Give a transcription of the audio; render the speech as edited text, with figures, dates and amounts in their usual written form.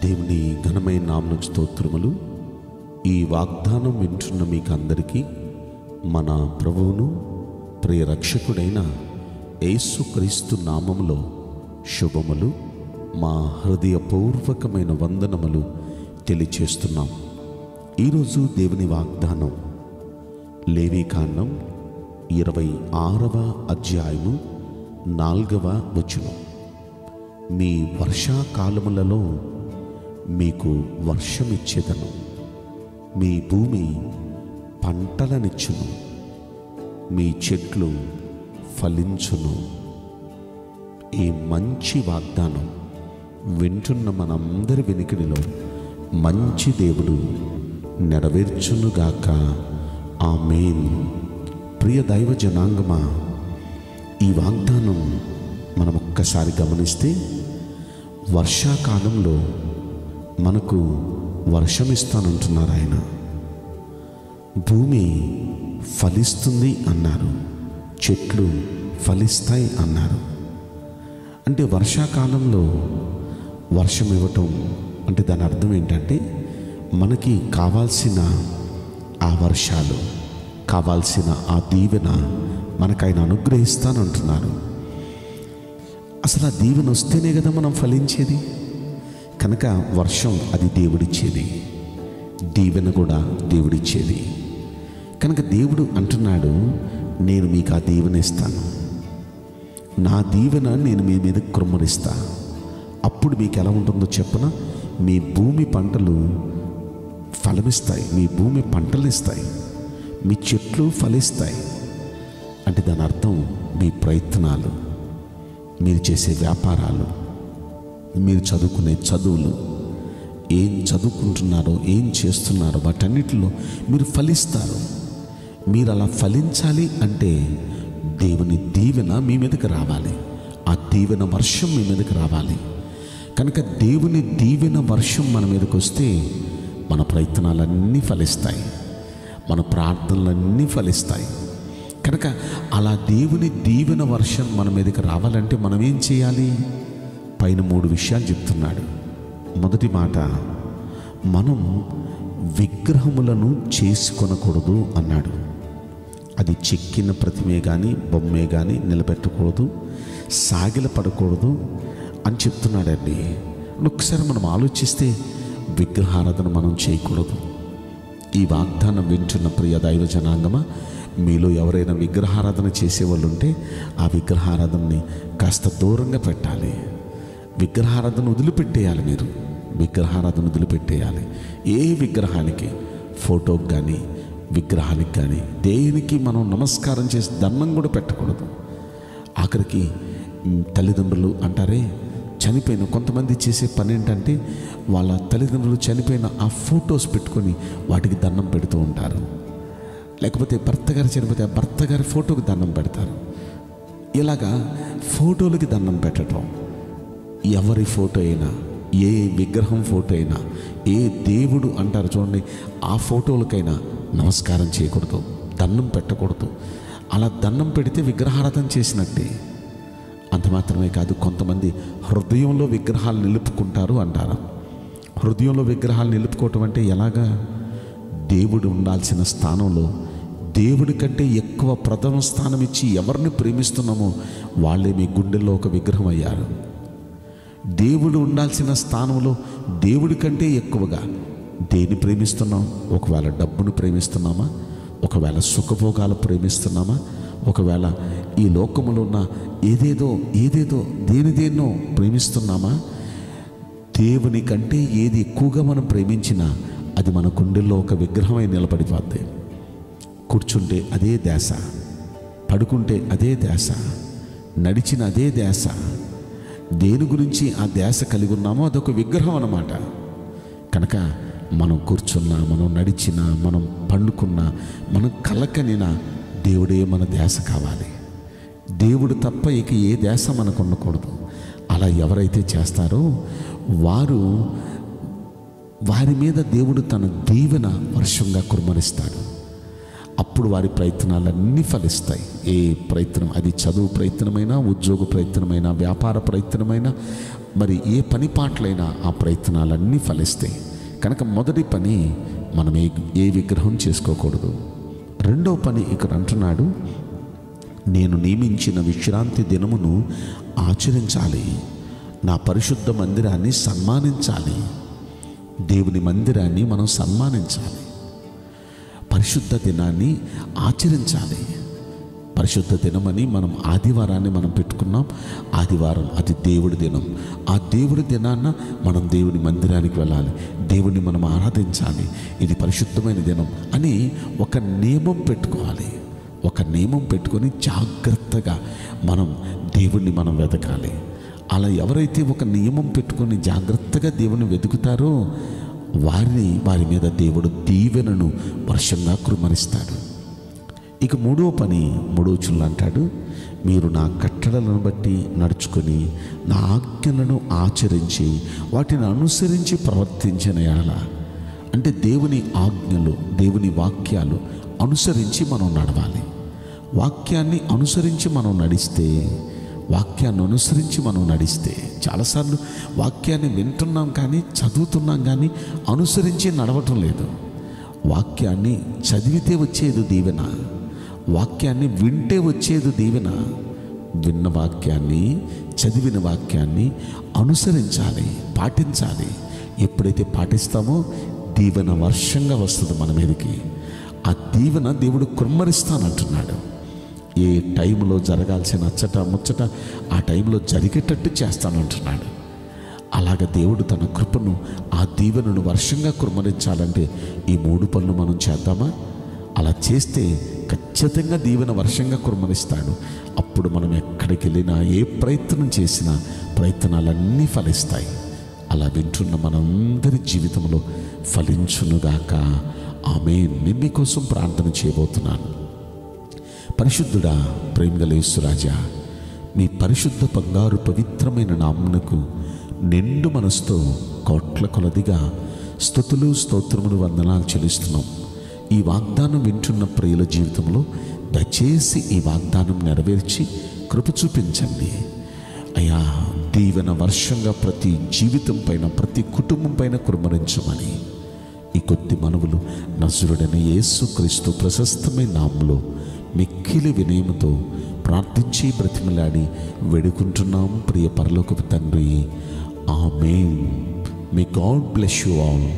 దేవుని ఘనమైన నామమునకు స్తోత్రములు. ఈ వాగ్దానం వింటున్న మీకు అందరికీ మన ప్రభువును ప్రియ రక్షకుడైన యేసుక్రీస్తు నామములో శుభములు, మా హృదయపూర్వకమైన వందనములు తెలియచేస్తున్నాం. ఈరోజు దేవుని వాగ్దానం లేవీకాండం 26వ అధ్యాయము 4వ వచనం. మీ వర్షాకాలములలో మీకు వర్షమిచ్చేదను, మీ భూమి పంటలనిచ్చును, మీ చెట్లు ఫలించును. ఈ మంచి వాగ్దానం వింటున్న మనందరి వెనుకడిలో మంచి దేవుడు నెరవేర్చునుగాక. ఆమేన్. ప్రియ దైవ జనాంగమా, ఈ వాగ్దానం మనం ఒక్కసారి గమనిస్తే వర్షాకాలంలో మనకు వర్షం ఇస్తానంటున్నారు ఆయన. భూమి ఫలిస్తుంది అన్నారు, చెట్లు ఫలిస్తాయి అన్నారు. అంటే వర్షాకాలంలో వర్షం ఇవ్వటం అంటే దాని అర్థం ఏంటంటే మనకి కావాల్సిన ఆ వర్షాలు, కావాల్సిన ఆ దీవెన మనకు ఆయన అనుగ్రహిస్తానంటున్నారు. అసలు ఆ దీవెన వస్తేనే కదా మనం ఫలించేది. కనుక వర్షం అది దేవుడిచ్చేది, దీవెన కూడా దేవుడిచ్చేది. కనుక దేవుడు అంటున్నాడు, నేను మీకు ఆ దీవెన ఇస్తాను, నా దీవెన నేను మీ మీద కృమ్మరిస్తా. అప్పుడు మీకు ఎలా ఉంటుందో చెప్పన, మీ భూమి పంటలు ఫలమిస్తాయి, మీ భూమి పంటలు ఇస్తాయి, మీ చెట్లు ఫలిస్తాయి. అంటే దాని అర్థం మీ ప్రయత్నాలు, మీరు చేసే వ్యాపారాలు, మీరు చదువుకునే చదువులు, ఏం చదువుకుంటున్నారో ఏం చేస్తున్నారో వాటన్నిటిలో మీరు ఫలిస్తారు. మీరు అలా ఫలించాలి అంటే దేవుని దీవెన మీ మీదకి రావాలి, ఆ దీవెన వర్షం మీ మీదకి రావాలి. కనుక దేవుని దీవెన వర్షం మన మీదకి వస్తే మన ప్రయత్నాలన్నీ ఫలిస్తాయి, మన ప్రార్థనలన్నీ ఫలిస్తాయి. కనుక అలా దేవుని దీవెన వర్షం మన మీదకి రావాలంటే మనం ఏం చేయాలి? పైన 3 విషయాలు చెప్తున్నాడు. మొదటి మాట, మనం విగ్రహములను చేసుకొనకూడదు అన్నాడు. అది చెక్కిన ప్రతిమే కానీ బొమ్మే కానీ నిలబెట్టకూడదు, సాగిలపడకూడదు అని చెప్తున్నాడండి. ఒకసారి మనం ఆలోచిస్తే విగ్రహారాధన మనం చేయకూడదు. ఈ వాగ్దానం వింటున్న ప్రియ దైవ జనాంగమా, మీలో ఎవరైనా విగ్రహారాధన చేసేవాళ్ళు ఉంటే ఆ విగ్రహారాధనని కాస్త దూరంగా పెట్టాలి. విగ్రహారాధన వదిలిపెట్టేయాలి. మీరు విగ్రహారాధన వదిలిపెట్టేయాలి. ఏ విగ్రహానికి, ఫోటోకి కానీ విగ్రహానికి కానీ దేనికి మనం నమస్కారం చేసి దండం కూడా పెట్టకూడదు. ఆఖరికి తల్లిదండ్రులు అంటారే, చనిపోయిన కొంతమంది చేసే పని ఏంటంటే వాళ్ళ తల్లిదండ్రులు చనిపోయిన ఆ ఫొటోస్ పెట్టుకొని వాటికి దండం పెడుతూ ఉంటారు. లేకపోతే భర్త గారు చనిపోతే ఆ భర్త గారి ఫోటోకి దండం పెడతారు. ఇలాగా ఫోటోలకి దండం పెట్టడం, ఎవరి ఫోటో అయినా, ఏ విగ్రహం ఫోటో అయినా, ఏ దేవుడు అంటారు చూడండి, ఆ ఫోటోలకైనా నమస్కారం చేయకూడదు, దండం పెట్టకూడదు. అలా దండం పెడితే విగ్రహారాధన చేసినట్టే. అంత మాత్రమే కాదు, కొంతమంది హృదయంలో విగ్రహాలు నిలుపుకుంటారు అంటారు. హృదయంలో విగ్రహాలు నిలుపుకోవటం అంటే ఎలాగా? దేవుడు ఉండాల్సిన స్థానంలో దేవుడి కంటే ఎక్కువ ప్రథమ స్థానం ఇచ్చి ఎవరిని ప్రేమిస్తున్నామో వాళ్ళే మీ గుండెల్లో ఒక విగ్రహం అయ్యారు. దేవుడు ఉండాల్సిన స్థానంలో దేవుడి కంటే ఎక్కువగా దేన్ని ప్రేమిస్తున్నాం? ఒకవేళ డబ్బును ప్రేమిస్తున్నామా? ఒకవేళ సుఖభోగాలు ప్రేమిస్తున్నామా? ఒకవేళ ఈ లోకములో ఉన్న ఏదేదో దేనిదేనో ప్రేమిస్తున్నామా? దేవుని కంటే ఏది ఎక్కువగా మనం ప్రేమించినా అది మన గుండెల్లో ఒక విగ్రహమై నిలబడిపోద్ది. కూర్చుంటే అదే ధ్యాస, పడుకుంటే అదే ధ్యాస, నడిచిన అదే ధ్యాస. దేని గురించి ఆ ధ్యాస కలిగి ఉన్నామో అదొక విగ్రహం అన్నమాట. కనుక మనం కూర్చున్నా, మనం నడిచినా, మనం పండుకున్నా, మనం కలకనినా దేవుడే మన ధ్యాస కావాలి. దేవుడు తప్ప ఇక ఏ ధ్యాస మనకు ఉండకూడదు. అలా ఎవరైతే చేస్తారో వారి మీద దేవుడు తన దీవెన వర్షంగా కుమ్మరిస్తాడు. అప్పుడు వారి ప్రయత్నాలన్నీ ఫలిస్తాయి. ఏ ప్రయత్నం, అది చదువు ప్రయత్నమైనా, ఉద్యోగ ప్రయత్నమైనా, వ్యాపార ప్రయత్నమైనా, మరి ఏ పని పాటలైనా ఆ ప్రయత్నాలన్నీ ఫలిస్తాయి. కనుక మొదటి పని మనం ఏ విగ్రహం చేసుకోకూడదు. రెండో పని ఇక్కడ అంటున్నాడు, నేను నియమించిన విశ్రాంతి దినమును ఆచరించాలి, నా పరిశుద్ధ మందిరాన్ని సన్మానించాలి. దేవుని మందిరాన్ని మనం సన్మానించాలి, పరిశుద్ధ దినాన్ని ఆచరించాలి. పరిశుద్ధ దినమని మనం ఆదివారాన్ని మనం పెట్టుకున్నాం. ఆదివారం అది దేవుడి దినం. ఆ దేవుడి దినాన్న మనం దేవుని మందిరానికి వెళ్ళాలి, దేవుని మనం ఆరాధించాలి. ఇది పరిశుద్ధమైన దినం అని ఒక నియమం పెట్టుకోవాలి. ఒక నియమం పెట్టుకొని జాగ్రత్తగా మనం దేవుణ్ణి మనం వెతకాలి. అలా ఎవరైతే ఒక నియమం పెట్టుకొని జాగ్రత్తగా దేవుని వెతుకుతారో వారి మీద దేవుడు దీవెనను వర్షంగా కుమ్మరిస్తాడు. ఇక మూడో పని, మూడో వచనంలో అంటాడు, మీరు నా కట్టడలను బట్టి నడుచుకొని నా ఆజ్ఞలను ఆచరించి వాటిని అనుసరించి ప్రవర్తించిన యెడల, అంటే దేవుని ఆజ్ఞలు, దేవుని వాక్యాలు అనుసరించి మనం నడవాలి. వాక్యాన్ని అనుసరించి మనం నడిస్తే చాలాసార్లు వాక్యాన్ని వింటున్నాం కానీ, చదువుతున్నాం కానీ అనుసరించి నడవటం లేదు. వాక్యాన్ని చదివితే వచ్చేది దీవెన, వాక్యాన్ని వింటే వచ్చేది దీవెన. విన్న వాక్యాన్ని, చదివిన వాక్యాన్ని అనుసరించాలి, పాటించాలి. ఎప్పుడైతే పాటిస్తామో దీవెన వర్షంగా వస్తుంది మన మీదకి. ఆ దీవెన దేవుడు కుమ్మరిస్తానంటున్నాడు. ఏ టైంలో జరగాల్సిన అచ్చట ముచ్చట ఆ టైంలో జరిగేటట్టు చేస్తానంటున్నాడు. అలాగ దేవుడు తన కృపను, ఆ దీవెనను వర్షంగా కుమ్మరించాలంటే ఈ మూడు పనులు మనం చేద్దామా? అలా చేస్తే ఖచ్చితంగా దీవెన వర్షంగా కుమ్మరిస్తాడు. అప్పుడు మనం ఎక్కడికి వెళ్ళినా, ఏ ప్రయత్నం చేసినా ప్రయత్నాలన్నీ ఫలిస్తాయి. అలా వింటున్న మనందరి జీవితంలో ఫలించునుగాక. ఆమేన్. నేను మీకోసం ప్రార్థన చేయబోతున్నాను. పరిశుద్ధుడా, ప్రేమగల యేసురాజా, మీ పరిశుద్ధ బంగారు పవిత్రమైన నామమునకు నిండు మనసుతో కోట్ల కొలదిగా స్తుతులు, స్తోత్రములు, వందనాలు చెల్లిస్తున్నాం. ఈ వాగ్దానం వింటున్న ప్రియుల జీవితంలో దయచేసి ఈ వాగ్దానం నెరవేర్చి కృప చూపించండి అయ్యా. దీవెన వర్షంగా ప్రతి జీవితం పైన, ప్రతి కుటుంబం పైన కుమ్మరించమని ఈ కొద్ది మనవులు నజరుడైన యేసుక్రీస్తు ప్రశస్తమైన నామములో మిక్కిలి వినయముతో ప్రార్థించి బ్రతిమలాడి వేడుకుంటున్నాం ప్రియ పరలోకపు తండ్రి. Amen. May God bless you all.